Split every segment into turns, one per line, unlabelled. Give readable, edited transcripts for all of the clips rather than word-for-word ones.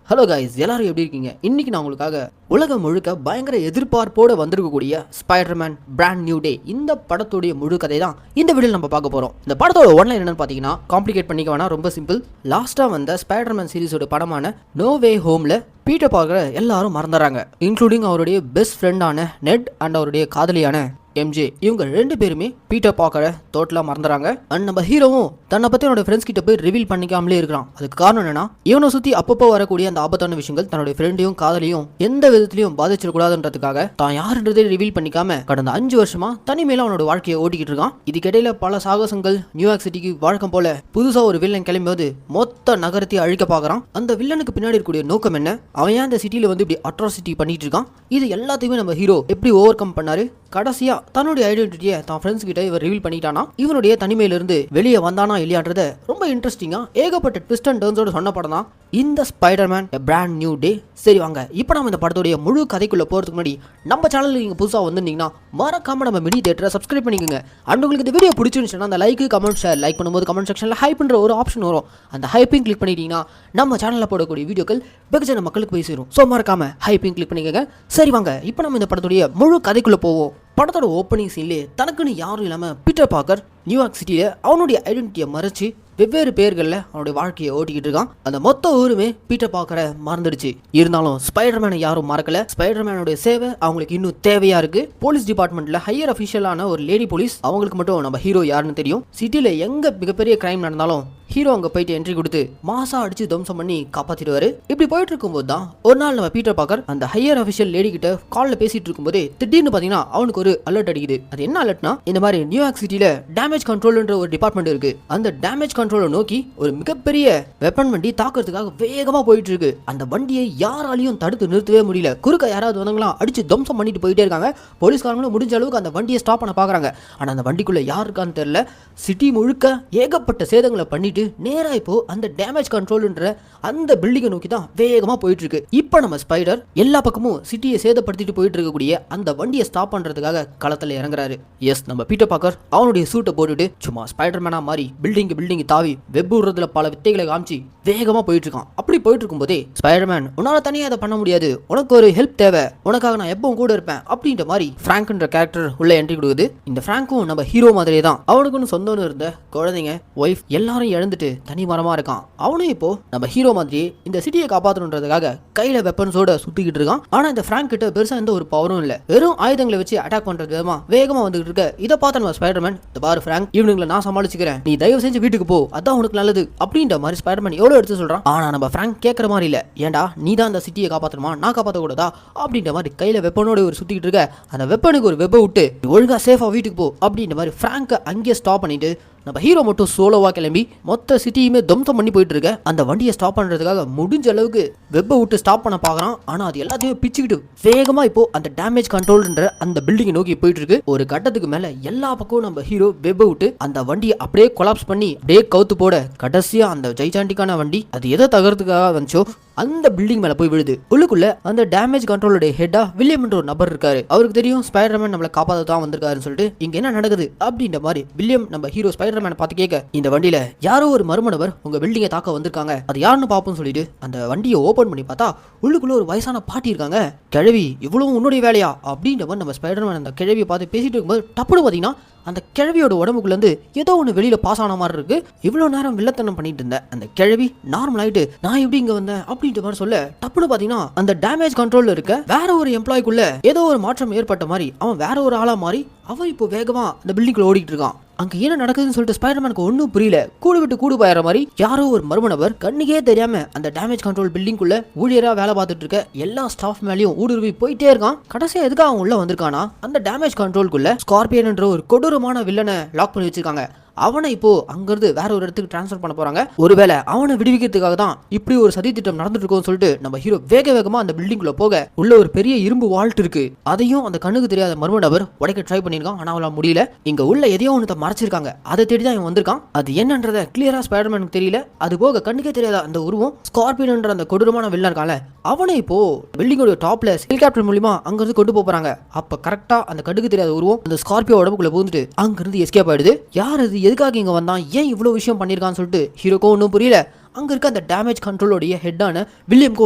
Hello guys, எல்லாரும் எப்படி இருக்கீங்க? இன்னைக்கு நான் உங்களுக்காக உலகம் முழுக்க பயங்கர எதிர்பார்ப்போடு வந்திருக்கக்கூடிய ஸ்பைடர்மேன் பிராண்ட் நியூ டே இந்த படத்துடைய முழு கதை தான் இந்த வீடியோவில் நம்ம பார்க்க போகிறோம். இந்த படத்தோட ஒன்லைன் என்னன்னு பார்த்தீங்கன்னா, காம்ப்ளிகேட் பண்ணிக்க வேணா, ரொம்ப சிம்பிள். லாஸ்ட்டாக வந்த ஸ்பைடர்மேன் சீரிஸோட படமான நோ வே ஹோமில் பீட்டர் பார்க்கர் எல்லாரும் மறந்துடுறாங்க, இன்க்ளூடிங் அவருடைய பெஸ்ட் ஃப்ரெண்டான நெட் அண்ட் அவருடைய காதலியான எம்ஜே. இவங்க ரெண்டு பேருமே பீட்டர் பார்க்கரை டோட்டலாக மறந்துறாங்க. அண்ட் நம்ம ஹீரோவும் தன்னை பற்றி அவனோட ஃப்ரெண்ட்ஸ் கிட்ட போய் ரிவீல் பண்ணிக்காமலே இருக்கிறான். அதுக்கு காரணம் என்னன்னா, இவனை சுற்றி அப்பப்போ வரக்கூடிய அந்த ஆபத்தான விஷயங்கள் தன்னுடைய ஃப்ரெண்டையும் காதலியும் எந்த விதத்திலையும் பாதிச்சிடக்கூடாதுன்றதுக்காக தான் யாருன்றதே ரிவீல் பண்ணிக்காம கடந்த 5 வருஷமா தனிமையில அவனோட வாழ்க்கையை ஓட்டிக்கிட்டு இருக்கான். இதுக்கிடையில பல சாகசங்கள். நியூயார்க் சிட்டிக்கு வழக்கம் போல புதுசா ஒரு வில்லன் கிளம்பும்போது மொத்த நகரத்தை அழிக்க பார்க்கறான். அந்த வில்லனுக்கு பின்னாடி இருக்கக்கூடிய நோக்கம் என்ன? அவன் ஏன் அந்த சிட்டியில வந்து இப்படி அட்ராசிட்டி பண்ணிட்டு இருக்கான்? இது எல்லாத்தையுமே நம்ம ஹீரோ எப்படி ஓவர் கம் பண்ணாரு? கடைசியா தன்னுடைய ஐடென்டிட்டியை தான் ஃப்ரெண்ட்ஸ் கிட்ட இவர் ரிவீல் பண்ணிட்டானா? இவனுடைய தனிமையிலிருந்து வெளியே வந்தானா இல்லையான்றத ரொம்ப இன்ட்ரெஸ்டிங்கா ஏகப்பட்ட ட்விஸ்ட் அண்ட் டர்ன்ஸோட சொன்ன படம் தான் இந்த ஸ்பைடர்மேன் பிராண்ட் நியூ டே. சரி வாங்க, இப்போ நம்ம இந்த படத்துடைய முழு கதைக்குள்ள போறதுக்கு முன்னாடி நம்ம சேனலுக்கு நீங்க புதுசா வந்திருந்தீங்கன்னா மறக்காம நம்ம மினி தியேட்டரை சப்ஸ்கிரைப் பண்ணிக்கோங்க. அண்ட் உங்களுக்கு இந்த வீடியோ பிடிச்சிருந்துச்சுன்னா அந்த லைக், கமெண்ட், ஷேர். லைக் பண்ணும்போது கமெண்ட் செக்ஷன்ல ஹைப்ன்ற ஒரு ஆப்ஷன் வரும். அந்த ஹைப்பிங் கிளிக் பண்ணிட்டீங்கன்னா நம்ம சேனல்ல போடக்கூடிய வீடியோக்கள் வெகுஜன மக்களுக்கு போய் சேரும். ஸோ மறக்காம ஹைப்பிங் கிளிக் பண்ணிக்கோங்க. சரி வாங்க, இப்போ நம்ம இந்த படத்துடைய முழு கதைக்குள்ள போவோம். படத்தோட ஓப்பனிங் சீன்லேயே தனக்குன்னு யாரும் இல்லாமல் பீட்டர் பார்க்கர் நியூயார்க் சிட்டியில் அவனுடைய ஐடென்டிட்டியை மறைச்சு வெவ்வேறு பேர்களில் அவனுடைய வாழ்க்கையை ஓட்டிக்கிட்டு இருக்கான். அந்த மொத்த ஊருமே பீட்டர் பார்க்கரை மறந்துடுச்சு. இருந்தாலும் ஸ்பைடர்மேனை யாரும் மறக்கல. ஸ்பைடர்மேனுடைய சேவை அவங்களுக்கு இன்னும் தேவையா இருக்கு. போலீஸ் டிபார்ட்மெண்ட்ல ஹையர் அஃபிஷியலான ஒரு லேடி போலீஸ், அவங்களுக்கு மட்டும் நம்ம ஹீரோ யாருன்னு தெரியும். சிட்டியில் எங்க மிகப்பெரிய கிரைம் நடந்தாலும் ஹீரோ அங்கே போயிட்டு என்ட்ரி கொடுத்து மாசா அடிச்சு தம்சம் பண்ணி காப்பாத்திடுவாரு. இப்படி போயிட்டு இருக்கும்போது தான் ஒரு நாள் நம்ம பீட்டர் பார்க்கர் அந்த ஹையர் அஃபிஷியல் லேடி கிட்ட காலில் பேசிட்டு இருக்கும்போது திடீர்னு பார்த்தீங்கன்னா அவனுக்கு ஒரு அலர்ட் அடிக்குது. அது என்ன அலர்ட்னா, இந்த மாதிரி நியூயார்க் சிட்டியில டேமேஜ் கண்ட்ரோல்ன்ற ஒரு டிபார்ட்மெண்ட் இருக்கு. அந்த டேமேஜ் கண்ட்ரோலை நோக்கி ஒரு மிகப்பெரிய வெப்பன் வண்டி தாக்குறதுக்காக வேகமா போயிட்டு இருக்கு. அந்த வண்டியை யாராலையும் தடுத்து நிறுத்தவே முடியல. குறுக்க யாராவது வந்தாங்களா அடிச்சு தம்சம் பண்ணிட்டு போயிட்டே இருக்காங்க. போலீஸ்காரங்களும் முடிஞ்ச அளவுக்கு அந்த வண்டியை ஸ்டாப் பண்ண பாக்குறாங்க. ஆனா அந்த வண்டிக்குள்ள யார் இருக்கான்னு தெரியல. சிட்டி முழுக்க ஏகப்பட்ட சேதங்களை பண்ணிட்டு நேரா இப்போ அந்த டேமேஜ் கண்ட்ரோல்ன்ற அந்த பில்டிங்கை நோக்கி தான் வேகமா போயிட்டு இருக்கு. இப்போ நம்ம ஸ்பைடர் எல்லா பக்கமும் சிட்டியை சேதப்படுத்திட்டு போயிட்டு இருக்கக்கூடிய அந்த வண்டியை ஸ்டாப் பண்றதுக்காக களத்துல இறங்குறாரு. எஸ், நம்ம பீட்டர் பார்க்கர் அவனுடைய சூட்டை போட்டுட்டு சும்மா ஸ்பைடர்மேனா மாறி பில்டிங் தாவி வெப் விடுறதுல பல வித்தைகளை காமிச்சு வேகமா போயிட்டு இருக்கான். அப்படி போயிட்டு இருக்கும்போதே ஸ்பைடர்மேன், உன்னால தனியா அதை பண்ண முடியாது, உனக்கு ஒரு ஹெல்ப் தேவை, உனக்காக நான் எப்பவும் கூட இருப்பேன் அப்படின்ற மாதிரி பிராங்க்ன்ற கேரக்டர் உள்ள என்ட்ரி கொடுக்குது. இந்த பிராங்க்கும் நம்ம ஹீரோ மாதிரியே தான். அவனுக்குன்னு சொந்தம்னு இருந்த குழந்தைங்க, ஒய்ஃப் எல்லாரும் இழந்துட்டு தனி மரமா இருக்கான். அவனும் இப்போ நம்ம ஹீரோ மாதிரி இந்த சிட்டியை காப்பாற்றணுன்றதுக்காக கையில வெப்பன்ஸோட சுத்திக்கிட்டு இருக்கான். ஆனா இந்த பிராங்க் கிட்ட பெருசா எந்த ஒரு பவரும் இல்ல. வெறும் ஆயுதங்களை வச்சு அட்டாக் பண்றது விதமா வேகமா வந்துகிட்டு இருக்க. இதை பார்த்த நம்ம ஸ்பைடர்மேன், இந்த பாரு பிராங்க், இவனுங்களை நான் சமாளிச்சுக்கிறேன், நீ தயவு செஞ்சு வீட்டுக்கு போ, அதான் உனக்கு நல்லது அப்படின்ற மாதிரி ஸ்பைடர்மேன் எவ்வளவு எடுத்து சொல்றான். ஆனா நம்ம பிராங்க் கேட்கற மாதிரி இல்ல. ஏன்டா நீ தான் அந்த சிட்டியை காப்பாற்றணுமா, நான் காப்பாற்ற கூடாதா அப்படின்ற மாதிரி கையில வெப்பனோட ஒரு சுத்திக்கிட்டு இருக்க. அந்த வெப்பனுக்கு ஒரு வெப்ப விட்டு ஒழுங்கா சேஃபா வீட்டுக்கு போ அப்படின்ற மாதிரி பிராங்க அங்கேயே ஸ்டாப் பண்ணிட்டு நம்ம ஹீரோ மட்டும் சோலோவா கிளம்பி மொத்த சிட்டியுமே தம்சம் பண்ணி போயிட்டு இருக்க. அந்த வண்டியை ஸ்டாப் பண்றதுக்காக முடிஞ்ச அளவுக்கு வெப்பை விட்டு ஸ்டாப் பண்ண பாக்குறான். ஆனா அது எல்லாத்தையும் பிச்சுக்கிட்டு வேகமா இப்போ அந்த டேமேஜ் கண்ட்ரோல்ன்ற அந்த பில்டிங்கை நோக்கி போயிட்டு இருக்கு. ஒரு கட்டத்துக்கு மேல எல்லா பக்கமும் நம்ம ஹீரோ வெப்பை விட்டு அந்த வண்டியை அப்படியே கொலாப்ஸ் பண்ணி அப்படியே கவுத்து போட, கடைசியா அந்த ஜெய்சாண்டிக்கான வண்டி அது எதை தகர்த்துக்காக வந்துச்சோ அந்த பில்டிங் மேல போய் விழுது. உள்ளுக்குள்ள அந்த டேமேஜ் கண்ட்ரோலோட ஹெட்டா வில்லியம் என்ற ஒரு நபர் இருக்காரு. அவருக்கு தெரியும் ஸ்பைடர்மேன் நம்மளை காப்பாற்ற தான் வந்திருக்காருன்னு சொல்லிட்டு இங்க என்ன நடக்குது அப்படின்ற மாதிரி வில்லியம் நம்ம ஹீரோ ஸ்பைடர்மேனை பார்த்து கேட்க, இந்த வண்டியில யாரோ ஒரு மர்ம நபர் உங்க பில்டிங்கை தாக்க வந்திருக்காங்க, அது யாருன்னு பாப்போம்னு சொல்லிட்டு அந்த வண்டியை ஓபன் பண்ணி பார்த்தா உள்ளுக்குள்ள ஒரு வயசான பாட்டி இருக்காங்க. கிழவி, இவ்வளவு உன்னுடைய வேலையா அப்படின்ற மாதிரி நம்ம ஸ்பைடர்மேன் அந்த கிழவியை பார்த்து பேசிட்டு இருக்கும்போது டப்புனு பாத்தீங்கன்னா அந்த கிழவியோட உடம்புக்குள்ள இருந்து ஏதோ ஒன்று வெளியில பாஸ் ஆன மாதிரி இருக்கு. இவ்வளவு நேரம் வில்லத்தனம் பண்ணிட்டு இருந்த அந்த கிழவி நார்மல் ஆயிட்டு நான் எப்படி இங்க வந்தேன் அப்படின்ற மாதிரி சொல்ல, டப்புனு பாத்தீங்கன்னா அந்த டேமேஜ் கண்ட்ரோல்ல இருக்க வேற ஒரு எம்ப்ளாய்க்குள்ள ஏதோ ஒரு மாற்றம் ஏற்பட்ட மாதிரி அவன் வேற ஒரு ஆளா மாறி அவன் இப்போ வேகமா அந்த பில்டிங்ல ஓடிட்டு இருக்கான். அங்க என்ன நடக்குதுன்னு சொல்லிட்டு ஸ்பைடர்மேனுக்கு ஒன்னும் புரியல. கூடு விட்டு கூடு பாயற மாதிரி யாரோ ஒரு மர்ம நபர் கண்ணுக்கே தெரியாம அந்த டேமேஜ் கண்ட்ரோல் பில்டிங்குள்ள ஊழியரா வேலை பார்த்துட்டு இருக்க எல்லா ஸ்டாஃப் மேலயும் ஊடுருவி போயிட்டே இருக்கான். கடைசியா எதுக்காக அவன் உள்ள வந்திருக்கானா, அந்த டேமேஜ் கண்ட்ரோலுக்குள்ள ஸ்கார்பியன் என்ற ஒரு கொடூரமான வில்லனை லாக் பண்ணி வச்சிருக்காங்க. அவனை இப்போ அங்கிருந்து வேற ஒரு இடத்துக்கு டிரான்ஸ்ஃபர் பண்ண போறாங்க. ஒருவேளை அவனை விடுவிக்கிறதுக்காக தான் இப்படி ஒரு சதி திட்டம் நடந்துட்டு இருக்கும்னு சொல்லிட்டு நம்ம ஹீரோ வேகமா அந்த பில்டிங்குள்ள போக உள்ள ஒரு பெரிய இரும்பு வால்ட் இருக்கு. அதையும் அந்த கண்ணுக்கு தெரியாத மர்ம நபர் உடைக்க ட்ரை பண்ணிருக்கான். ஆனா அவளால முடியல. இங்க உள்ள எதையோ ஒன்று மறைச்சிருக்காங்க. அதை தேடி தான் இவன் வந்திருக்கான். அது என்னன்றத கிளியரா ஸ்பைடர்மேனுக்கு தெரியல. அது போக கண்ணுக்கே தெரியாத அந்த உருவம் ஸ்கார்பியன் அந்த கொடூரமான வில்லன் இருக்கான்ல, அவனை இப்போ பில்டிங்கோட டாப்ல ஹெலிகாப்டர் மூலமா அங்கிருந்து கொண்டு போறாங்க. அப்ப கரெக்டா அந்த கண்ணுக்கு தெரியாத உருவம் அந்த ஸ்கார்பியோ உடம்புக்குள்ள பூந்துட்டு அங்கிருந்து எஸ்கேப் ஆயிடுது. யார் அது, எதுக்காக இங்க வந்தான், ஏன் இவ்வளவு விஷயம் பண்ணிருக்கான்னு சொல்லிட்டு ஹீரோக்கும் ஒன்றும் புரியல. அங்க இருக்க அந்த டேமேஜ் கண்ட்ரோலோடைய ஹெட்டான வில்லியம்க்கு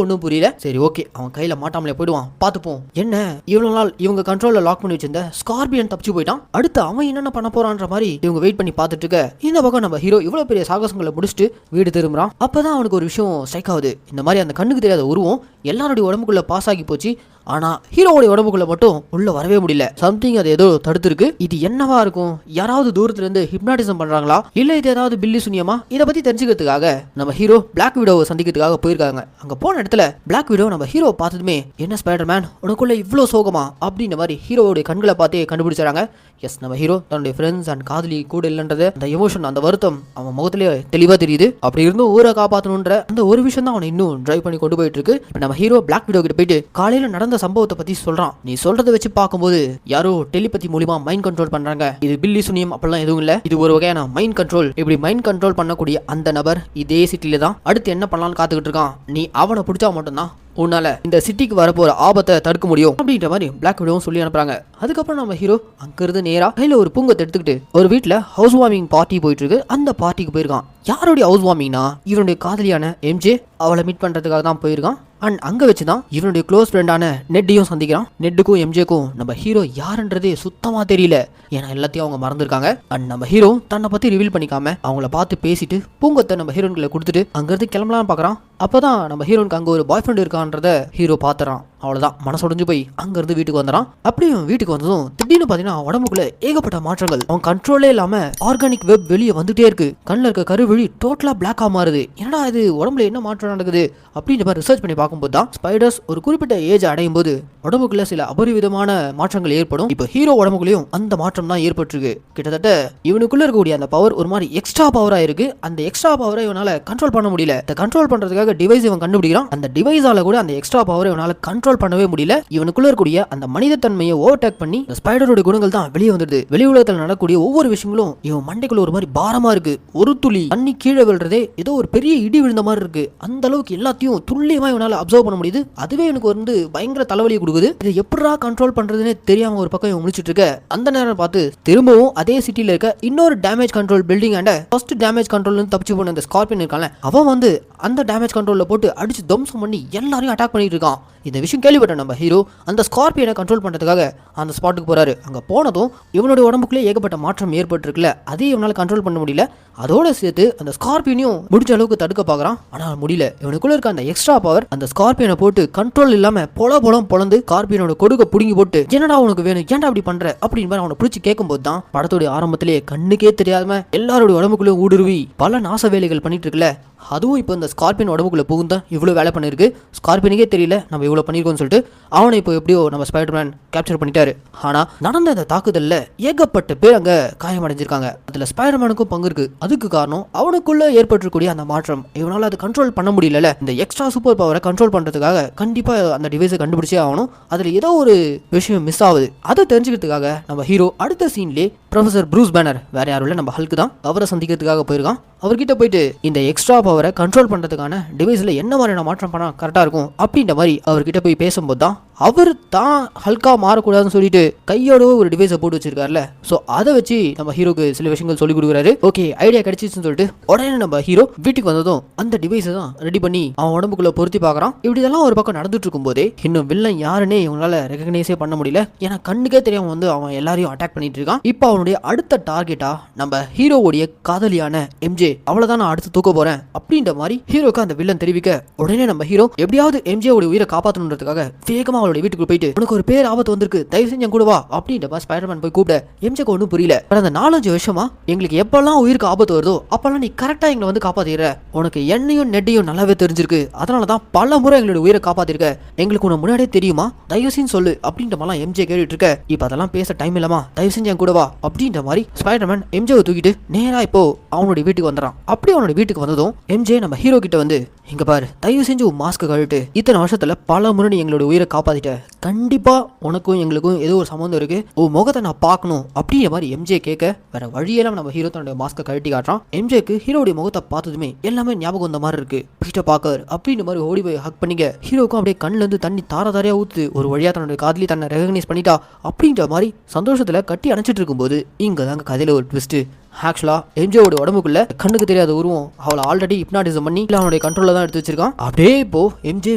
ஒன்றும் புரியல. சரி ஓகே, அவன் கையில மாட்டாமலே போயிடுவான், பார்த்துப்போம். என்ன இவ்வளவு நாள் இவங்க கண்ட்ரோல்ல லாக் பண்ணி வச்சிருந்த ஸ்கார்பியன் தப்பிச்சு போயிட்டான், அடுத்து அவன் என்னென்ன பண்ண போறான்ற மாதிரி இவங்க வெயிட் பண்ணி பார்த்துட்டு இருக்க. இந்த பக்கம் நம்ம ஹீரோ இவ்வளவு பெரிய சாகசங்களை முடிச்சுட்டு வீடு திரும்புறான். அப்பதான் அவனுக்கு ஒரு விஷயம் ஸ்ட்ரைக் ஆகுது. இந்த மாதிரி அந்த கண்ணுக்கு தெரியாத உருவம் எல்லாருடைய உடம்புக்குள்ள பாஸ் ஆகி போச்சு. ஆனா ஹீரோவோட உடம்புக்குள்ள மட்டும் உள்ள வரவே முடியல. சம்திங் அது ஏதோ தடுத்துருக்கு. இது என்னவா இருக்கும்? யாராவது தூரத்துல இருந்து ஹிப்னாட்டிசம் பண்றாங்களா, இல்ல இது ஏதாவது பில்லி சுனியமா? இதை பத்தி தெரிஞ்சுக்கிறதுக்காக நம்ம ஹீரோ பிளாக் விடோவை சந்திக்கிறதுக்காக போயிருக்காங்க. அங்க போன இடத்துல பிளாக் விடோ நம்ம ஹீரோ பார்த்ததுமே, என்ன ஸ்பைடர்மேன் உனக்குள்ள இவ்வளோ சோகமா அப்படின்ற மாதிரி ஹீரோவுடைய கண்களை பார்த்தே கண்டுபிடிச்சாங்க. எஸ், நம்ம ஹீரோ தன்னுடைய ஃப்ரெண்ட்ஸ் அண்ட் காதலி கூட இல்லைன்றது, அந்த எமோஷன், அந்த வருத்தம் அவன் முகத்திலேயே தெளிவா தெரியுது. அப்படி இருந்தும் ஊரை காப்பாற்றணுன்ற அந்த ஒரு விஷயம் தான் அவனை இன்னும் டிரைவ் பண்ணி கொண்டு போயிட்டு இருக்கு. நம்ம ஹீரோ பிளாக் விடோ கிட்ட போயிட்டு காலையில நடந்த சம்பவத்தை பத்தி சொல்றான். நீ சொல்றதை வச்சு பார்க்கும்போது யாரோ டெலிபதி மூலமா மைண்ட் கண்ட்ரோல் பண்றாங்க. இது பில்லி சுனியம் அப்படிலாம் எதுவும் இல்ல, இது ஒரு வகையான மைண்ட் கண்ட்ரோல். இப்படி மைண்ட் கண்ட்ரோல் பண்ணக்கூடிய அந்த நபர் இதே சிட்டில தான் அடுத்து என்ன பண்ணலாம்னு காத்துக்கிட்டு இருக்கான். நீ அவனை பிடிச்சா மட்டும்தான் உன்னால இந்த சிட்டிக்கு வரப்போற ஆபத்தை தடுக்க முடியும் அப்படின்ற மாதிரி பிளாக் விடோவும் சொல்லி அனுப்புறாங்க. அதுக்கப்புறம் நம்ம ஹீரோ அங்கிருந்து நேரா கையில ஒரு பூங்கத்தை எடுத்துக்கிட்டு ஒரு வீட்டுல ஹவுஸ் வார்மிங் பார்ட்டி போயிட்டு இருக்கு. அந்த பார்ட்டிக்கு போயிருக்கான். யாருடைய ஹவுஸ் வார்மிங்னா இவனுடைய காதலியான எம்ஜே, அவளை மீட் பண்றதுக்காக தான் போயிருக்கான். அண்ட் அங்க வச்சுதான் இவனுடைய க்ளோஸ் ஃப்ரெண்டான நெட்டையும் சந்திக்கிறான். நெட்டுக்கும் எம்ஜேக்கும் நம்ம ஹீரோ யாருன்றதே சுத்தமா தெரியல, ஏன்னா எல்லாத்தையும் அவங்க மறந்துருக்காங்க. அண்ட் நம்ம ஹீரோ தன்னை பத்தி ரிவீல் பண்ணிக்காம அவங்கள பார்த்து பேசிட்டு பூங்கத்தை நம்ம ஹீரோன்களை கொடுத்துட்டு அங்கிருந்து கிளம்பலாம் பாக்குறான். அப்பதான் நம்ம ஹீரோனுக்கு அங்க ஒரு பாய் ஃப்ரெண்ட் இருக்கான்றத ஹீரோ பாத்துறான். அவ்வளவுதான், மனசொடைஞ்சு போய் அங்கிருந்து வீட்டுக்கு வந்துறான். அப்படியும் வீட்டுக்கு வந்ததும் திடீர்னு பாத்தீங்கன்னா உடம்புக்குள்ள ஏகப்பட்ட மாற்றங்கள். அவன் கண்ட்ரோலே இல்லாம ஆர்கானிக் வெப் வெளியே வந்துட்டே இருக்கு. கண்ணில் இருக்க கருவழி டோட்டலா பிளாக்கா மாறுது. என்னடா இது, உடம்புல என்ன மாற்றம் நடக்குது அப்படின்ற மாதிரி ரிசர்ச் பண்ணி பார்க்கும்போது தான் ஸ்பைடர்ஸ் ஒரு குறிப்பிட்ட ஏஜ் அடையும் போது உடம்புக்குள்ள சில அபரிவிதமான மாற்றங்கள் ஏற்படும். இப்போ ஹீரோ உடம்புக்குள்ளேயும் அந்த மாற்றம் தான் ஏற்பட்டிருக்கு. கிட்டத்தட்ட இவனுக்குள்ள இருக்கக்கூடிய அந்த பவர் ஒரு மாதிரி எக்ஸ்ட்ரா பவரா இருக்கு. அந்த எக்ஸ்ட்ரா பவரை இவனால கண்ட்ரோல் பண்ண முடியல. இந்த கண்ட்ரோல் பண்றதுக்காக டிவைஸ் இவன் கண்டுபிடிக்கிறான். அந்த டிவைஸால கூட அந்த எக்ஸ்ட்ரா பவரை இவனால கண்ட்ரோல் பண்ணவே முடியல. இவனுக்குள்ள இருக்கக்கூடிய அந்த மனித தன்மையை ஓவர்டேக் பண்ணி ஸ்பைடரோட குணங்கள் தான் வெளியே வந்துடுது. வெளி உலகத்தில் நடக்கக்கூடிய ஒவ்வொரு விஷயங்களும் இவன் மண்டைக்குள்ள ஒரு மாதிரி பாரமா இருக்கு. ஒரு துளி தண்ணி கீழே விழுறதே ஏதோ ஒரு பெரிய இடி விழுந்த மாதிரி இருக்கு. அந்த அளவுக்கு எல்லாத்தையும் துல்லியமா இவனால அப்சர்வ் பண்ண முடியுது. அதுவே எனக்கு வந்து பயங்கர தலைவலியை கொடுக்குது. இதை எப்படா கண்ட்ரோல் பண்றதுன்னு தெரியாம ஒரு பக்கம் இவன் முடிச்சிட்டு இருக்க. அந்த நேரம் பார்த்து திரும்பவும் அதே சிட்டில இருக்க இன்னொரு damage control building and first damage control தப்பிச்சு போன அந்த ஸ்கார்பியன் இருக்கான்ல, அவன் வந்து அந்த டேமேஜ் கண்ட்ரோல்ல போட்டு அடிச்சு தம்சம் பண்ணி எல்லாரையும் அட்டாக் பண்ணிட்டு இருக்கான். இந்த விஷயம் கேள்விப்பட்ட நம்ம ஹீரோ அந்த ஸ்கார்பியனை கண்ட்ரோல் பண்றதுக்காக அந்த ஸ்பாட்டுக்கு போறாரு. அங்க போனதும் இவனுடைய உடம்புக்குள்ளே ஏகப்பட்ட மாற்றம் ஏற்பட்டிருக்குல்ல, அதையும் இவனால கண்ட்ரோல் பண்ண முடியல. அதோட சேர்த்து அந்த ஸ்கார்பியனையும் முடிஞ்ச அளவுக்கு தடுக்க பாக்குறான். ஆனால் முடியல. இவனுக்குள்ள இருக்க அந்த எக்ஸ்ட்ரா பவர் அந்த ஸ்கார்பியனை போட்டு கண்ட்ரோல் இல்லாம பொலம் பொழந்து ஸ்கார்பியனோட கொடுக்க புடுங்கி போட்டு, என்னடா உனக்கு வேணும், ஏன்டா அப்படி பண்ற அப்படின்னு அவனை பிடிச்சி கேட்கும் போது தான் படத்துடைய ஆரம்பத்திலேயே கண்ணுக்கே தெரியாம எல்லாருடைய உடம்புக்குள்ளே ஊடுருவி பல நாச வேலைகள் பண்ணிட்டு இருக்குல்ல, அதுவும் இப்போ இந்த ஸ்கார்பியன் உடம்புக்குள்ள புகுந்தா இவ்வளவு வேலை பண்ணிருக்கு. ஸ்கார்பியனுக்கே தெரியல நம்ம இவ்வளவு பண்ணிருக்கோம்னு சொல்லிட்டு அவனை இப்போ எப்படியோ நம்ம ஸ்பைடர்மேன் கேப்சர் பண்ணிட்டாரு. ஆனா நடந்த அந்த தாக்குதல்ல ஏகப்பட்ட பேர் அங்க காயமடைஞ்சிருக்காங்க. அதுல ஸ்பைடர்மேனுக்கும் பங்கு இருக்கு. அதுக்கு காரணம் அவனுக்குள்ள ஏற்பட்டிருக்கூடிய அந்த மாற்றம். இவனால அதை கண்ட்ரோல் பண்ண முடியல. இந்த எக்ஸ்ட்ரா சூப்பர் பவரை கண்ட்ரோல் பண்றதுக்காக கண்டிப்பா அந்த டிவைஸை கண்டுபிடிச்சே ஆகணும். அதுல ஏதோ ஒரு விஷயம் மிஸ் ஆகுது. அதை தெரிஞ்சுக்கிறதுக்காக நம்ம ஹீரோ அடுத்த சீன்லேயே ப்ரொஃபசர் ப்ரூஸ் பேனர், வேற யாரும் இல்லை நம்ம ஹல்க் தான், அவரை சந்திக்கிறதுக்காக போயிருக்கான். அவர்கிட்ட போயிட்டு இந்த எக்ஸ்ட்ரா பவரை கண்ட்ரோல் பண்றதுக்கான டிவைஸ்ல என்ன மாதிரியான மாற்றம் பண்ணா கரெக்டா இருக்கும் அப்படின்ற மாதிரி அவர்கிட்ட போய் பேசும்போது தான் அவர் தான் ஹல்கா மாறக்கூடாதுன்னு சொல்லிட்டு கையோட ஒரு டிவைஸை போட்டு வச்சிருக்காருல, ஸோ அதை வச்சு நம்ம ஹீரோக்கு சில விஷயங்கள் சொல்லி கொடுக்குறாரு. ஓகே, ஐடியா கிடைச்சிச்சுன்னு சொல்லிட்டு உடனே நம்ம ஹீரோ வீட்டுக்கு வந்ததும் அந்த டிவைஸை தான் ரெடி பண்ணி அவன் உடம்புக்குள்ள பொருத்தி பார்க்கறான். இப்படி இதெல்லாம் ஒரு பக்கம் நடந்துட்டு இருக்கும் போதே இன்னும் வில்லன் யாருன்னே இவங்களால ரெகக்னைஸே பண்ண முடியல. ஏன்னா கண்ணுக்கே தெரியாம வந்து அவன் எல்லாரையும் அட்டாக் பண்ணிட்டு இருக்கான். இப்போ அவனுடைய அடுத்த டார்கெட்டா நம்ம ஹீரோவுடைய காதலியான எம்ஜே, அவ்வளவுதான் நான் அடுத்து தூக்க போறேன் அப்படின்ற மாதிரி ஹீரோக்கு அந்த வில்லன் தெரிவிக்க, உடனே நம்ம ஹீரோ எப்படியாவது எம்ஜே உடைய உயிரை காப்பாற்றணுன்றதுக்காக வேகமா அவளுடைய வீட்டுக்கு போயிட்டு, உனக்கு ஒரு பேர் ஆபத்து வந்திருக்கு, தயவு செஞ்சு என் கூட வா அப்படின்ற ஸ்பைடர்மேன் போய் கூப்பிட எம்ஜேக்கு ஒன்றும் புரியல. அந்த 4-5 வருஷமா எங்களுக்கு எப்பெல்லாம் உயிருக்கு ஆபத்து வருதோ அப்பெல்லாம் நீ கரெக்டா எங்களை வந்து காப்பாத்திடுற, உனக்கு என்னையும் நெட்டையும் நல்லாவே தெரிஞ்சிருக்கு, அதனாலதான் பல முறை எங்களுடைய உயிரை காப்பாத்திருக்க, எங்களுக்கு உன்னை முன்னாடியே தெரியுமா, தயவு செஞ்சு சொல்லு அப்படின்ற மாதிரிலாம் எம்ஜே கேட்டுட்டு இருக்க. இப்ப அதெல்லாம் பேச டைம் இல்லாமா, தயவு செஞ்சு என் கூட வா அப்படின்ற மாதிரி ஸ்பைடர்மேன் எம்ஜேவை தூக்கிட்டு நேரா இப்போ அவனுடைய வீட்டுக்கு வந்துறான். அப்படி அவனோட வீட்டுக்கு வந்ததும் எம்ஜே நம்ம ஹீரோ கிட்ட வந்து, இங்க பாரு, தயவு செஞ்சு மாஸ்க் கழிட்டு, இத்தனை வருஷத்துல பல முறை எங்களோட உயிரை காப்பாத்திட்ட, கண்டிப்பா உனக்கும் எங்களுக்கும் ஏதோ ஒரு சம்மந்தம் இருக்கு, உன் முகத்தை நான் பார்க்கணும் அப்படிங்கிற மாதிரி எம்ஜே கேட்க வேற வழியெல்லாம் நம்ம ஹீரோ தன்னுடைய மாஸ்கை கழட்டி காட்டுறான். எம்ஜேக்கு ஹீரோடைய முகத்தை பார்த்ததுமே எல்லாமே ஞாபகம் வந்த மாதிரி இருக்கு. பீட்டர் பார்க்கர் அப்படின்ற மாதிரி ஓடி போய் ஹக் பண்ணிக்க ஹீரோக்கும் அப்படியே கண்ணுல இருந்து தண்ணி தார தாரையா ஊத்து. ஒரு வழியா தன்னுடைய காதலி தன்னை ரெகக்னைஸ் பண்ணிட்டா அப்படின்ற மாதிரி சந்தோஷத்துல கட்டி அணைச்சிட்டு இருக்கும்போது இங்க தாங்க கதையில ஒரு ட்விஸ்ட். ஆக்சுவலா எம்ஜேவோட உடம்புக்குள்ள கண்ணுக்கு தெரியாத உருவம் அவளை ஆல்ரெடி ஹிப்னாட்டிசம் பண்ணி அவனுடைய கண்ட்ரோல்ல தான் எடுத்து வச்சிருக்கான். அப்படியே இப்போ எம்ஜே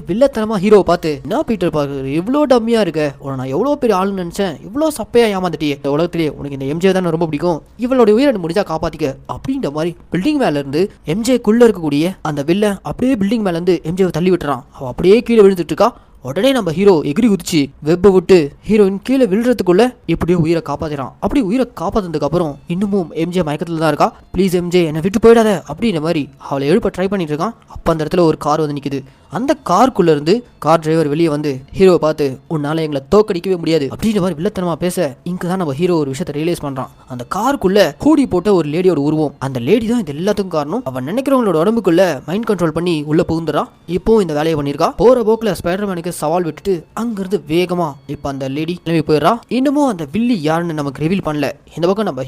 வில்லத்தனமா ஹீரோவை பார்த்து, நான் பீட்டர் பார்க்கர் இவ்வளோ டம்மியா இருக்க, உன நான் எவ்வளோ பெரிய ஆளுன்னு நினைச்சேன், இவ்வளோ சப்பையா ஏமாந்துட்டியே, இந்த உலகத்திலேயே உனக்கு இந்த எம்ஜே தான் ரொம்ப பிடிக்கும், இவளுடைய உயிரை முடிஞ்சா காப்பாத்திக்க அப்படின்ற மாதிரி பில்டிங் மேல இருந்து எம்ஜேக்குள்ள இருக்கக்கூடிய அந்த வில்ல அப்படியே பில்டிங் மேல இருந்து எம்ஜேவை தள்ளி விட்டுறான். அவ அப்படியே கீழே விழுந்துட்டு இருக்கா. உடனே நம்ம ஹீரோ எகிரி குதிச்சு வெப்ப விட்டு ஹீரோயின் கீழே விழுறதுக்குள்ள எப்படியோ உயிரை காப்பாத்திறான். அப்படி உயிரை காப்பாத்தினதுக்கு அப்புறம் இன்னமும் எம்ஜே மயக்கத்துல தான் இருக்கா. ப்ளீஸ் எம்ஜே என்னை விட்டு போயிடாத அப்படின்ற மாதிரி அவளை எழுப்ப ட்ரை பண்ணிட்டு இருக்கான். அப்ப அந்த இடத்துல ஒரு கார் வந்து நிக்குது. அந்த காருக்குள்ள இருந்து கார் டிரைவர் வெளியே வந்து ஹீரோவை பார்த்து, உன்னால எங்களை தோக்கடிக்கவே முடியாது அப்படின்ற மாதிரி வில்லத்தனமா பேச இங்கதான் நம்ம ஹீரோ ஒரு விஷயத்தை ரியலைஸ் பண்றான். அந்த காருக்குள்ள ஹூடி போட்ட ஒரு லேடியோட உருவம், அந்த லேடி தான் இது எல்லாத்துக்கும் காரணம். அவன் நினைக்கிறவங்களோட உடம்புக்குள்ள மைண்ட் கண்ட்ரோல் பண்ணி உள்ள புகுந்துறான். இப்போ இந்த வேலையை பண்ணிருக்கா. போற போக்குல ஸ்பைடர்மேனுக்கு சவால் விட்டுட்டு அங்கிருந்து வேகமா இப்ப அந்த லேடி கிளம்பி போயிடறா. இன்னமும் அந்த வில்லி யாருன்னு நமக்கு ரிவீல் பண்ணல. இந்த பக்கம் நம்ம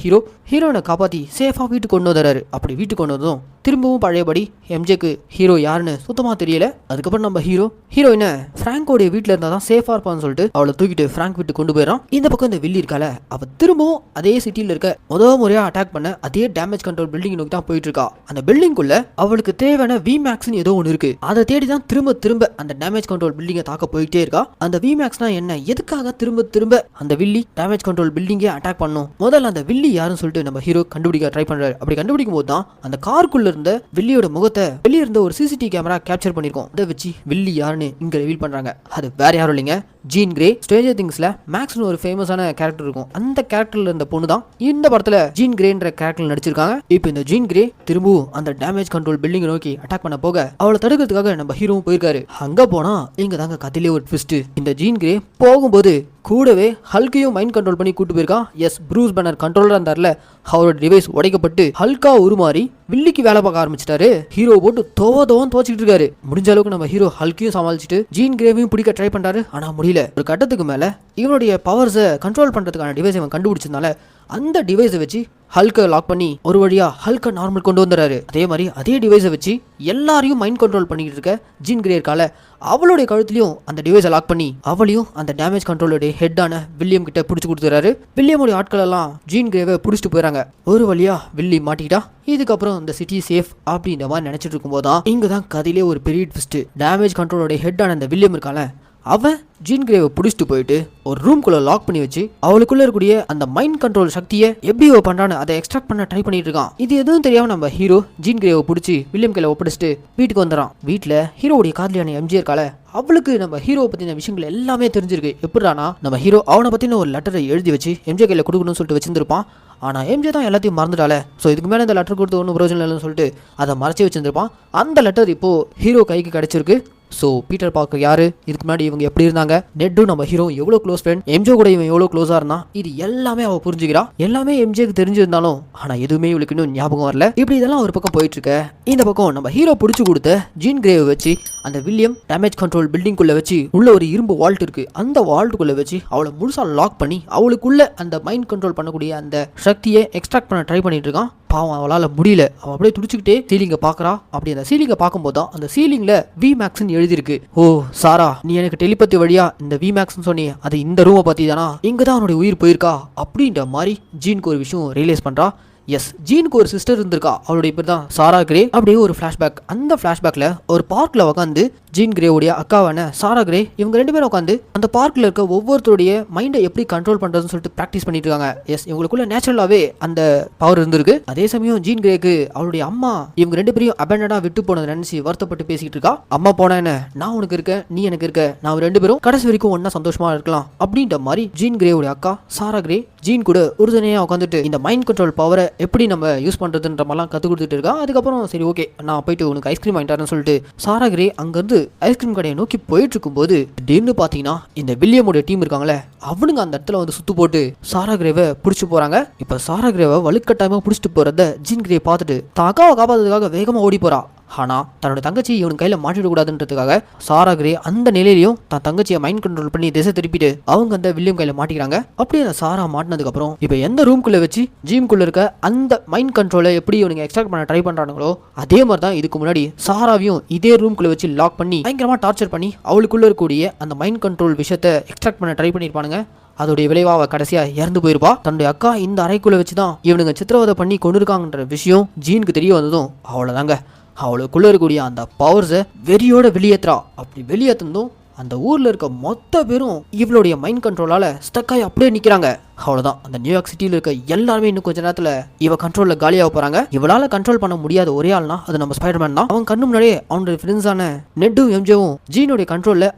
ஹீரோனை காப்பாத்தி சேஃபா வீட்டுக்கு கொண்டு வர்றாரு. அப்படி வீட்டுக்கு கொண்டு வந்ததும் திரும்பவும் பழையபடி எம்ஜேக்கு ஹீரோ யாருன்னு சுத்தமா தெரியல. அதுக்கப்புறம் நம்ம ஹீரோயினை பிராங்கோடைய வீட்டுல இருந்தா தான் சேஃபா இருப்பான்னு சொல்லிட்டு அவளை தூக்கிட்டு பிராங்க் வீட்டுக்கு கொண்டு போயிடறான். இந்த பக்கம் இந்த வில்லி இருக்கால, அவ திரும்பவும் அதே சிட்டில இருக்க முதல் முறையா அட்டாக் பண்ண அதே டேமேஜ் கண்ட்ரோல் பில்டிங் நோக்கி தான் போயிட்டு இருக்கா. அந்த பில்டிங்குள்ள அவளுக்கு தேவையான விமேக்ஸ்னு ஏதோ ஒன்று இருக்கு. அதை தேடி தான் திரும்ப அந்த டேமேஜ் கண்ட்ரோல் பில்டிங்கை தாக்க போயிட்டே இருக்கா. அந்த விமேக்ஸ்னா என்ன, எதுக்காக திரும்ப அந்த வில்லி டேமேஜ் கண்ட்ரோல் பில்டிங்கை அட்டாக் பண்ணும், முதல்ல அந்த வில்லி யாருன்னு சொல்லிட்டு நம்ம ஹீரோ கண்டுபிடிக்க ட்ரை பண்றாரு. அப்படி கண்டுபிடிக்கும் போது தான் அந்த காருக்குள்ள இருந்த வில்லியோட முகத்தை வெளியே இருந்த ஒரு சிசிடிவி கேமரா கேப்சர் பண்ணிருக்கோம். அதை வச்சு வில்லி யாருன்னு இங்க ரிவீல் பண்றாங்க. அது வேற யாரும் இல்லைங்க, ஜீன் கிரே. ஸ்ட்ரேஞ்சர் திங்ஸ்ல மேக்ஸ்னு ஒரு ஃபேமஸான கேரக்டர் இருக்கும். அந்த கேரக்டர்ல இருந்த பொண்ணு தான் இந்த படத்துல ஜீன் கிரேன்ற கேரக்டர்ல நடிச்சிருக்காங்க. இப்போ இந்த ஜீன் கிரே திரும்பவும் அந்த டேமேஜ் கண்ட்ரோல் பில்டிங் நோக்கி அட்டாக் பண்ண போக அவளை தடுக்கிறதுக்காக நம்ம ஹீரோவும் போயிருக்காரு. அங்க போனா இங்க தாங்க கத்திலே ஒரு ட்விஸ்ட். இந்த ஜீன் கிரே போகும்போது கூடவே ஹல்கையும் மைண்ட் கண்ட்ரோல் பண்ணி கூட்டு போயிருக்கான். எஸ், ப்ரூஸ் பேனர் கண்ட்ரோலரா இருந்தார்ல, அவரோட டிவைஸ் உடைக்கப்பட்டு ஹல்கா உருமாறி வில்லிக்கு வேலை பார்க்க ஆரம்பிச்சிட்டாரு. ஹீரோ போட்டு தோவதோன்னு தோச்சிட்டு இருக்காரு. முடிஞ்ச அளவுக்கு நம்ம ஹீரோ ஹல்கையும் சமாளிச்சுட்டு ஜீன் கிரேவையும் பிடிக்க ட்ரை பண்றாரு. ஆனா முடியல. ஒரு கட்டத்துக்கு மேல இவனுடைய பவர்ஸை கண்ட்ரோல் பண்றதுக்கான டிவைஸ் இவன் கண்டுபிடிச்சதுனால அந்த டிவைஸை வச்சு ஹல்கை லாக் பண்ணி ஒரு வழியா ஹல்கை நார்மல் கொண்டு வந்துறாரு. அதே மாதிரி அதே டிவைஸை வச்சு எல்லாரையும் மைண்ட் கண்ட்ரோல் பண்ணிட்டு இருக்க ஜீன் கிரே இருக்கால, அவளுடைய கழுத்துலயும் அந்த டிவைஸை லாக் பண்ணி அவளையும் அந்த டேமேஜ் கண்ட்ரோலுடைய ஹெட்டான வில்லியம் கிட்ட பிடிச்சு கொடுத்துறாரு. வில்லியமுடைய ஆட்கள் எல்லாம் ஜீன் கிரேவை பிடிச்சிட்டு போயிறாங்க. ஒரு வழியா வில்லி மாட்டிக்கிட்டா. இதுக்கப்புறம் இந்த சிட்டி சேஃப் அப்படின்ற மாதிரி நினைச்சிட்டு இருக்கும் போதுதான் இங்கதான் கதையிலே ஒரு பெரிய ட்விஸ்ட். டேமேஜ் கண்ட்ரோலுடைய ஹெட்டான அந்த வில்லியம் இருக்கால, அவன் ஜீன் கிரேவை பிடிச்சிட்டு போயிட்டு ஒரு ரூம்குள்ள லாக் பண்ணி வச்சு அவளுக்குள்ள இருக்கக்கூடிய அந்த மைண்ட் கண்ட்ரோல் சக்தியை எப்படி பண்றான்னு அதை எக்ஸ்ட்ராக்ட் பண்ண ட்ரை பண்ணிட்டு இருக்கான். இது எதுவும் தெரியாம நம்ம ஹீரோ ஜீன் கிரேவை பிடிச்சி வில்லியம் கையில ஒப்படைச்சிட்டு வீட்டுக்கு வந்துறான். வீட்டுல ஹீரோடைய காதலியான எம்ஜே இருக்கால, அவளுக்கு நம்ம ஹீரோவை பத்தின விஷயங்கள் எல்லாமே தெரிஞ்சிருக்கு. எப்படினா நம்ம ஹீரோ அவனை பத்தின ஒரு லெட்டரை எழுதி வச்சு எம்ஜே கையில கொடுக்கணும்னு சொல்லிட்டு வச்சிருந்திருப்பான். ஆனா எம்ஜே தான் எல்லாத்தையும் மறந்துட்டால, ஸோ இதுக்கு மேலே இந்த லெட்டர் கொடுத்து ஒன்றும் பிரயோஜனம் இல்லைன்னு சொல்லிட்டு அதை மறைச்சி வச்சிருந்திருப்பான். அந்த லெட்டர் இப்போ ஹீரோ கைக்கு கிடைச்சிருக்கு. ஸோ பீட்டர் பார்க்கர் யாரு, இதுக்கு முன்னாடி இவங்க எப்படி இருந்தாங்க, நெட்டும் நம்ம ஹீரோ எவ்வளோ க்ளோஸ் ஃப்ரெண்ட், எம்ஜே கூட இவன் எவ்வளோ க்ளோஸாக இருந்தான், இது எல்லாமே அவள் புரிஞ்சுக்கிறா. எல்லாமே எம்ஜேக்கு தெரிஞ்சிருந்தாலும் ஆனால் எதுவுமே இவளுக்கு இன்னும் ஞாபகம் வரல. இப்படி இதெல்லாம் ஒரு பக்கம் போயிட்டு இருக்க, இந்த பக்கம் நம்ம ஹீரோ பிடிச்சி கொடுத்த ஜீன் கிரேவை வச்சு அந்த வில்லியம் டேமேஜ் கண்ட்ரோல் பில்டிங்குள்ள வச்சு உள்ள ஒரு இரும்பு வால்ட் இருக்கு, அந்த வால்ட்டுக்குள்ள வச்சு அவளை முழுசா லாக் பண்ணி அவளுக்குள்ள அந்த மைண்ட் கண்ட்ரோல் பண்ணக்கூடிய அந்த சக்தியை எக்ஸ்ட்ராக்ட் பண்ண ட்ரை பண்ணிட்டு இருக்கான். பாவம் அவளால் முடியல. அவன் அப்படியே துடிச்சுக்கிட்டே சீலிங்கை பார்க்குறா. அப்படி அந்த சீலிங்கை பார்க்கும்போது தான் அந்த சீலிங்ல விமேக்ஸ்ன்னு எழுதிருக்கு. ஓ சாரா, நீ எனக்கு டெலிபதி வழியா இந்த விமேக்ஸ்ன்னு சொன்னி அது இந்த ரூமை பத்தி தானா, இங்க தான் அவனுடைய உயிர் போயிருக்கா அப்படின்ற மாதிரி ஜீனுக்கு ஒரு விஷயம் ரியலைஸ் பண்றா. எஸ், ஜீனுக்கு ஒரு சிஸ்டர் இருந்திருக்கா, அவளுடைய பேர் தான் சாரா கிரே. அப்படியே ஒரு ஃபிளாஷ்பேக். அந்த ஃபிளாஷ்பேக்ல ஒரு பார்க்ல உட்காந்து ஜீன் கிரேவுடைய அக்காவான சாரா கிரே இவங்க ரெண்டு பேரும் உட்காந்து அந்த பார்க்ல இருக்க ஒவ்வொருத்தருடைய மைண்டை எப்படி கண்ட்ரோல் பண்றதுன்னு சொல்லிட்டு பிராக்டிஸ் பண்ணிட்டு இருக்காங்க. எஸ், இவங்களுக்குள்ள நேச்சுரலாவே அந்த பவர் இருந்திருக்கு. அதே சமயம் ஜீன் கிரேக்கு அவளுடைய அம்மா இவங்க ரெண்டு பேரையும் அபேண்டடா விட்டு போனதை நினைச்சு வருத்தப்பட்டு பேசிட்டு இருக்கா. அம்மா போன என்ன, நான் உனக்கு இருக்க, நீ எனக்கு இருக்க, நான் ரெண்டு பேரும் கடைசி வரைக்கும் ஒன்னா சந்தோஷமா இருக்கலாம் அப்படின்ற மாதிரி ஜீன் கிரேவுடைய அக்கா சாரா கிரே ஜீன் கூட உறுதுணையா உட்காந்துட்டு இந்த மைண்ட் கண்ட்ரோல் பவரை எப்படி நம்ம யூஸ் பண்றதுன்ற மாதிரிலாம் கத்து கொடுத்துட்டு இருக்கா. அதுக்கப்புறம் சரி ஓகே, நான் போயிட்டு உனக்கு ஐஸ்கிரீம் வாங்கிட்டாருன்னு சொல்லிட்டு சாரா கிரே அங்கிருந்து ஐஸ்கிரீம் கடையை நோக்கி போயிட்டு இருக்கும்போது திடீர்னு பாத்தீங்கன்னா இந்த வில்லியமோட டீம் இருக்காங்களே, அவனுங்க அந்த இடத்துல வந்து சுத்து போட்டு சாரா கிரேவை பிடிச்சு போறாங்க. இப்ப சாரா கிரேவை வலுக்கட்டாயமா பிடிச்சிட்டு போறத ஜீன் கிரே பார்த்துட்டு தான் அக்காவை காப்பாத்துறதுக்காக வேகமா ஓடி போறா. ஆனா தன்னோட தங்கச்சி இவன் கையில மாட்டிடக்கூடாதுன்றதுக்காக சாரா கிரே அந்த நிலையிலையும் தான் தங்கச்சியை மைண்ட் கண்ட்ரோல் பண்ணி திசை திருப்பிட்டு அவங்க அந்த வில்லியம் கையில மாட்டிக்கிறாங்க. அப்படியே அந்த சாரா மாட்டினதுக்கு அப்புறம் இப்ப எந்த ரூம்குள்ள வச்சு ஜிம்குள்ள இருக்க அந்த மைண்ட் கண்ட்ரோலை எப்படி இவனுங்க எக்ஸ்ட்ராக்ட் பண்ண ட்ரை பண்றானுங்களோ அதே மாதிரி தான் இதுக்கு முன்னாடி சாராவையும் இதே ரூம்குள்ள வச்சு லாக் பண்ணி பயங்கரமா டார்ச்சர் பண்ணி அவளுக்குள்ள இருக்கக்கூடிய அந்த மைண்ட் கண்ட்ரோல் விஷயத்தை எக்ஸ்ட்ராக்ட் பண்ண ட்ரை பண்ணிருப்பானுங்க. அதோடைய விளைவாக கடைசியா இறந்து போயிருப்பா. தன்னுடைய அக்கா இந்த அறைக்குள்ள வச்சுதான் இவனுங்க சித்திரவதை பண்ணி கொண்டிருக்காங்கன்ற விஷயம் ஜீனுக்கு தெரிய வந்ததும் அவ்வளவுதாங்க, அவளுக்குள்ள இருக்கக்கூடிய அந்த பவர்ஸை வெறியோட வெளியேற்றா. அப்படி வெளியேற்றதும் அந்த ஊர்ல இருக்க மொத்த பேரும் இவளுடைய மைண்ட் கண்ட்ரோலால ஸ்டக்காய் அப்படியே நிக்கிறாங்க. அவ்வளவுதான், அந்த நியூயார்க் சிட்டியில் இருக்க எல்லாருமே இன்னும் கொஞ்ச நேரத்துல இவ கண்ட்ரோல்ல காலியாக போறாங்க. இவளால கண்ட்ரோல் பண்ண முடியாத ஒரே ஆள்னா அது நம்ம ஸ்பைடர்மேன் தான். அவன் கண்ணு முன்னாடியே அவனுடைய ஃப்ரெண்ட்ஸான நெட்டும் எம்ஜேவும் ஜீனுடைய கண்ட்ரோல்ல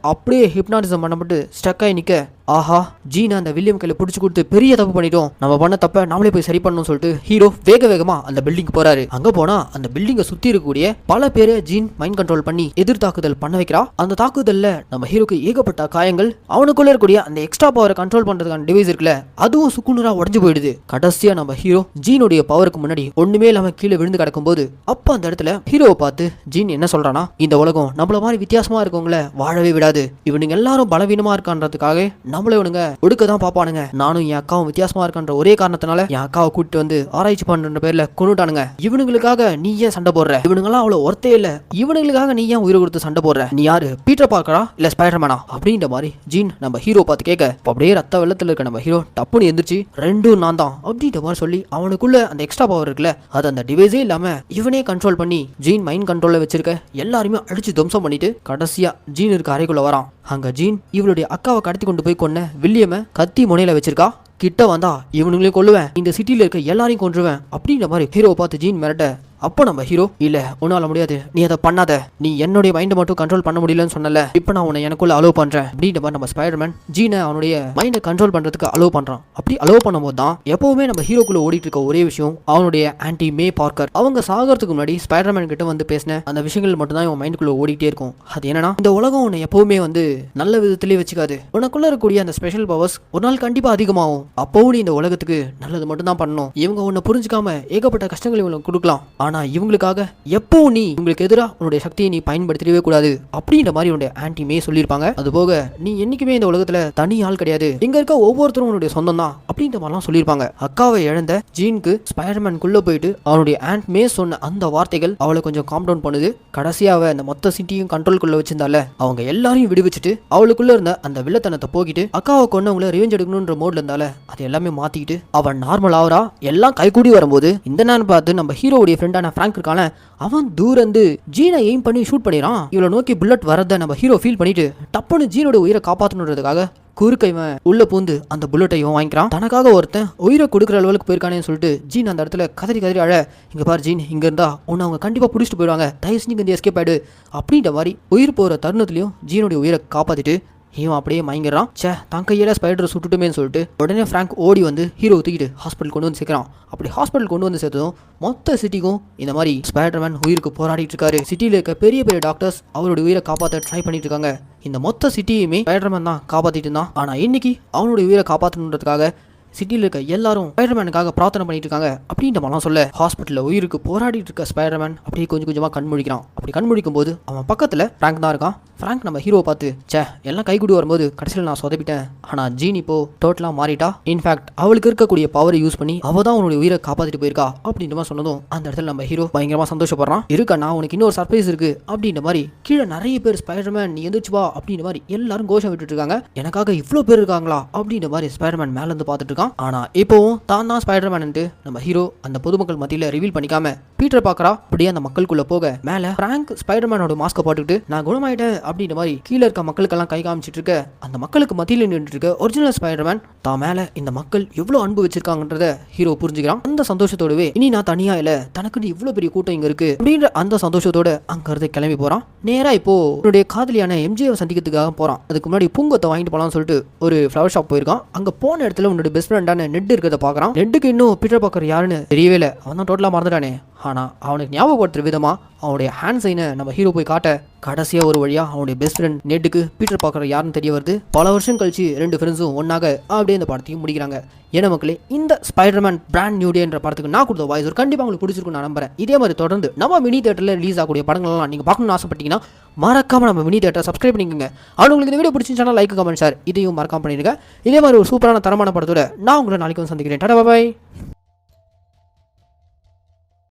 அப்படியே ஹிப்னாட்டிசம் பண்ணப்பட்டு ஸ்டக்காய் நிக்க, ஆஹா ஜீனை அந்த வில்லியம் கையில பிடிச்சு கொடுத்து பெரிய தப்பு பண்ணிட்டோம், நம்ம பண்ண தப்ப நாமளே போய் சரி பண்ணணும்னு சொல்லிட்டு ஹீரோ வேகமா அந்த பில்டிங் போறாரு. அங்க போனா அந்த பில்டிங்கை சுத்தி இருக்கக்கூடிய பல பேரை ஜீன் மைண்ட் கண்ட்ரோல் பண்ணி எதிர் தாக்குதல் பண்ண வைக்கிறா. அந்த தாக்குதல்ல நம்ம ஹீரோக்கு ஏகப்பட்ட காயங்கள், அவனுக்குள்ள இருக்கக்கூடிய அந்த எக்ஸ்ட்ரா பவரை கண்ட்ரோல் பண்றதுக்கான டிவைஸ் இருக்குல்ல அதுவும் சுக்குநூறா உடஞ்சு போயிடுது. கடைசியா நம்ம ஹீரோ ஜீனுடைய பவருக்கு முன்னாடி ஒண்ணுமே இல்லாம கீழே விழுந்து கிடக்கும் போது அப்ப அந்த இடத்துல ஹீரோவை பார்த்து ஜீன் என்ன சொல்றானா, இந்த உலகம் நம்மள மாதிரி வித்தியாசமா இருக்கவங்கள வாழவே விடாது, இவனுங்க எல்லாரும் பலவீனமா இருக்கான்றதுக்காக நம்மள இவனுங்க ஒடுக்க தான் பாப்பானுங்க, நானும் என் அக்காவும் வித்தியாசமா இருக்கான்ற ஒரே காரணத்தினால என் அக்காவை கூட்டிட்டு வந்து ஆராய்ச்சி பண்ற பேர்ல கொண்டுட்டானுங்க, இவனுங்களுக்காக நீ ஏன் சண்டை போடுற, இவனுங்கெல்லாம் அவ்வளவு ஒர்த்தே இல்ல, இவனுங்களுக்காக நீ ஏன் உயிரை கொடுத்து சண்டை போடுற, நீ யாரு பீட்டர் பார்க்கரா இல்ல ஸ்பைடர்மேனா அப்படின்ற மாதிரி ஜீன் நம்ம ஹீரோ பார்த்து கேட்க, அப்படியே ரத்த வெள்ளத்துல இருக்க நம்ம ஹீரோ டப்புன்னு எந்திரிச்சு ரெண்டும் நான் தான் அப்படின்ற மாதிரி சொல்லி அவனுக்குள்ள அந்த எக்ஸ்ட்ரா பவர் இருக்குல்ல அது அந்த டிவைஸே இல்லாம இவனே கண்ட்ரோல் பண்ணி ஜீன் மைண்ட் கண்ட்ரோல்ல வச்சிருக்க எல்லாருமே அடிச்சு துவம்சம் பண்ணிட்டு கடைசியா ஜீன் இருக்க அறைக்குள்ள வரான். அங்க ஜீன் இவளுடைய அக்காவை கடத்தி கொண்டு போய் கொன்ன வில்லியம கத்தி முனையில வச்சிருக்கா. கிட்ட வந்தா இவனுங்களையும் கொல்லுவேன், இந்த சிட்டில இருக்க எல்லாரையும் கொன்றுவேன் அப்படின்ற மாதிரி ஹீரோ பார்த்து ஜீன் மிரட்ட, அப்போ நம்ம ஹீரோ இல்ல உன்னால முடியாது, நீ அதை பண்ணாத, நீ என்னுடைய மைண்டை மட்டும் கண்ட்ரோல் பண்ண முடியலன்னு சொன்னல, இப்போ நான் உன்னை எனக்குள்ள அலோவ் பண்றேன் அப்படின்ற மாதிரி நம்ம ஸ்பைடர்மேன் ஜீனை அவனுடைய மைண்டை கண்ட்ரோல் பண்றதுக்கு அலோவ் பண்றான். அப்படி அலோவ் பண்ணும்போது தான் எப்பவுமே நம்ம ஹீரோக்குள்ள ஓடிட்டு இருக்க ஒரே விஷயம் அவனுடைய ஆன்டி மே பார்க்கர் அவங்க சாகிறதுக்கு முன்னாடி ஸ்பைடர்மேன் கிட்ட வந்து பேசின அந்த விஷயங்கள் மட்டும் தான் இவன் மைண்டுக்குள்ள ஓடிட்டே இருக்கும். அது என்னன்னா, இந்த உலகம் உன்னை எப்பவுமே வந்து நல்ல விதத்திலே வச்சுக்காது, உனக்குள்ள இருக்கக்கூடிய அந்த ஸ்பெஷல் பவர்ஸ் ஒரு நாள் கண்டிப்பா அதிகமாகும், அப்பவும் நீ இந்த உலகத்துக்கு நல்லது மட்டும் தான் பண்ணணும், இவங்க உன்னை புரிஞ்சுக்காம ஏகப்பட்ட கஷ்டங்களை இவங்களுக்கு கொடுக்கலாம், ஆனா இவங்களுக்காக எப்போ நீ உங்களுக்கு எதிராக உன்னுடைய சக்தியை நீ பயன்படுத்தவே கூடாது அப்படின்ற மாதிரி உன்னுடைய ஆன்டி மே சொல்லியிருப்பாங்க. அது போக நீ என்னைக்குமே இந்த உலகத்துல தனி ஆள் கிடையாது, இங்க இருக்க ஒவ்வொருத்தரும் உன்னுடைய சொந்தம் தான் அப்படின்ற மாதிரிலாம் சொல்லியிருப்பாங்க. அக்காவை இழந்த ஜீனுக்கு ஸ்பைடர்மேனுக்குள்ள போயிட்டு அவனுடைய ஆன்ட் மே சொன்ன அந்த வார்த்தைகள் அவளை கொஞ்சம் காம் டவுன் பண்ணுது. கடைசியாக அந்த மொத்த சிட்டியும் கண்ட்ரோல்குள்ள வச்சிருந்தால அவங்க எல்லாரையும் விடுவிச்சுட்டு அவளுக்குள்ள இருந்த அந்த வில்லத்தனத்தை போக்கிட்டு அக்காவை கொண்டவங்களை ரிவெஞ்ச் எடுக்கணும்ன்ற மோட்ல இருந்தால அது எல்லாமே மாத்திக்கிட்டு அவன் நார்மல் ஆவரா. எல்லாம் கைகூடி வரும்போது இந்த நேரம் பார்த்து நம்ம ஹீரோவுடைய ஃப்ரெண்டான பிராங்க் இருக்கான அவன் தூரந்து ஜீனை எய்ம் பண்ணி ஷூட் பண்ணிடுறான். இவளை நோக்கி புல்லட் வரத நம்ம ஹீரோ ஃபீல் பண்ணிட்டு டப்புன்னு ஜீனோட உயிரை காப்பாற்றணுன்றதுக்காக குறுக்க இவன் உள்ள பூந்து அந்த புல்லட்டை இவன் வாங்கிக்கிறான். தனக்காக ஒருத்தன் உயிரை கொடுக்குற அளவுக்கு போயிருக்கானேன்னு சொல்லிட்டு ஜீன் அந்த இடத்துல கதறி அழ, இங்க பாரு ஜீன், இங்க இருந்தா உன்னை அவங்க கண்டிப்பா பிடிச்சிட்டு போயிடுவாங்க, தயவு செஞ்சு இங்க எஸ்கேப் ஆயிடு அப்படின்ற மாதிரி உயிர் போற தருணத்திலையும் ஜீனுடைய உயிரை காப்பாத்திட்டு இவன் அப்படியே மயங்கிடுறான். சே தான் கையில ஸ்பைடரை சுட்டுட்டுமேன்னு சொல்லிட்டு உடனே ஃப்ராங்க் ஓடி வந்து ஹீரோ தூக்கிட்டு ஹாஸ்பிட்டல் கொண்டு வந்து சேர்க்கிறான். அப்படி ஹாஸ்பிட்டல் கொண்டு வந்து சேர்த்ததும் மொத்த சிட்டிக்கும் இந்த மாதிரி ஸ்பைடர்மேன் உயிருக்கு போராடிட்டு இருக்காரு. சிட்டியில் இருக்க பெரிய பெரிய டாக்டர்ஸ் அவருடைய உயிரை காப்பாற்ற ட்ரை பண்ணிட்டு இருக்காங்க. இந்த மொத்த சிட்டியுமே ஸ்பைடர்மேன் தான் காப்பாத்திட்டு இருந்தான். ஆனா இன்னைக்கு அவனுடைய உயிரை காப்பாற்றணுன்றதுக்காக சிட்டியில் இருக்க எல்லாரும் ஸ்பைடர்மேனுக்காக பிரார்த்தனை பண்ணிட்டு இருக்காங்க அப்படின்ற மாதிரிலாம் சொல்ல ஹாஸ்பிட்டலில் உயிருக்கு போராடிட்டு இருக்க ஸ்பைடர்மேன் அப்படியே கொஞ்சம் கொஞ்சமாக கண்முழிக்கிறான். அப்படி கண்முழிக்கும் போது அவன் பக்கத்தில் ஃப்ராங்க் தான் இருக்கான். ஃப்ராங்க் நம்ம ஹீரோவை பார்த்து, சே எல்லாம் கைகூடி வரும்போது கடைசியில் நான் சொதப்பிட்டேன், ஆனால் ஜீன் இப்போ டோட்டலாக மாறிட்டா, இன்ஃபேக்ட் அவளுக்கு இருக்கக்கூடிய பவரை யூஸ் பண்ணி அவள் தான் உன்னுடைய உயிரை காப்பாற்றிட்டு போயிருக்கா அப்படின்ற மாதிரி சொன்னதும் அந்த இடத்துல நம்ம ஹீரோ பயங்கரமாக சந்தோஷப்படுறான். இருக்கா உனக்கு இன்னொரு சர்ப்ரைஸ் இருக்கு அப்படின்ற மாதிரி கீழே நிறைய பேர் ஸ்பைடர்மேன் நீ எந்திரிச்சு வா அப்படின்ற மாதிரி எல்லாரும் கோஷம் விட்டுட்டு இருக்காங்க. எனக்காக இவ்வளோ பேர் இருக்காங்களா அப்படின்ற மாதிரி ஸ்பைடர்மேன் மேல இருந்து பார்த்துட்டு இருக்கான். ஆனா இப்போவும் தான் ஸ்பைடர்மேன் நம்ம ஹீரோ அந்த பொதுமக்கள் மத்தியில் ரிவீல் பண்ணிக்காம பீட்டர் பார்க்கறா. அப்படியே அந்த மக்களுக்குள்ள போக மேல பிராங்க் ஸ்பைடர்மேனோட மாஸ்கை போட்டுக்கிட்டு நான் குணமாயிட்டேன் அப்படின்ற மாதிரி கீழே இருக்க மக்களுக்கெல்லாம் கை காமிச்சிட்டு இருக்க அந்த மக்களுக்கு மத்தியில் நின்று இருக்க ஒரிஜினல் ஸ்பைடர்மேன் தான் மேல இந்த மக்கள் எவ்வளவு அன்பு வச்சிருக்காங்கன்றத ஹீரோ புரிஞ்சுக்கிறான். அந்த சந்தோஷத்தோடவே இனி நான் தனியா இல்ல, தனக்குன்னு இவ்வளவு பெரிய கூட்டம் இங்க இருக்கு அப்படின்ற அந்த சந்தோஷத்தோட அங்க இருந்து கிளம்பி போறான். நேரா இப்போ அவருடைய காதலியான எம்ஜியை சந்திக்கிறதுக்காக போறான். அதுக்கு முன்னாடி பூங்கத்தை வாங்கிட்டு போலாம்னு சொல்லிட்டு ஒரு ஃப்ளவர் ஷாப் போயிருக்கான். அங்க போன இடத்துல உன்னோட பெஸ்ட் ஃப்ரெண்டான நெட் இருக்கிறத பாக்குறான். நெட்டுக்கு இன்னும் பீட்டர் பார்க்கர் யாருன்னு தெரியவே இல்லை, அவன் தான் டோட்டலா மறந்துட்டானே. ஆனா அவனுக்கு ஞாபகப்படுத்துற விதமா அவனுடைய ஹேண்ட் சைனை நம்ம ஹீரோ போய் காட்ட கடைசியாக ஒரு வழியாக அவனுடைய பெஸ்ட் ஃப்ரெண்ட் நேட்டுக்கு பீட்டர் பார்க்குற யாருன்னு தெரிய வருது. பல வருஷம் கழிச்சு 2 ஃப்ரெண்ட்ஸும் ஒன்றாக அப்படியே இந்த படத்தையும் முடிக்கிறாங்க. ஏன்னா மக்களே, இந்த ஸ்பைடர்மேன் பிராண்ட் நியூ டேன்ற படத்துக்கு நான் கொடுத்த வாய்ஸ் ஒரு கண்டிப்பாக உங்களுக்கு பிடிச்சிருக்கும் நான் நம்புறேன். இதே மாதிரி தொடர்ந்து நம்ம மினி தேட்டரில் ரிலீஸ் ஆகக்கூடிய படங்கள்லாம் நீங்கள் பார்க்கணும்னு ஆசைப்பட்டீங்கன்னா மறக்காம நம்ம மினி தேட்டரை சப்ஸ்கிரைப் பண்ணிக்கோங்க. அவங்களுக்கு இந்த வீடியோ பிடிச்சிருந்துச்சுன்னா லைக், கமெண்ட், ஷேர் இதையும் மறக்காம பண்ணிடுங்க. இதே மாதிரி ஒரு சூப்பரான தரமான படத்தோட நான் உங்களை நாளைக்கு வந்து சந்திக்கிறேன். டாடா, பாய்.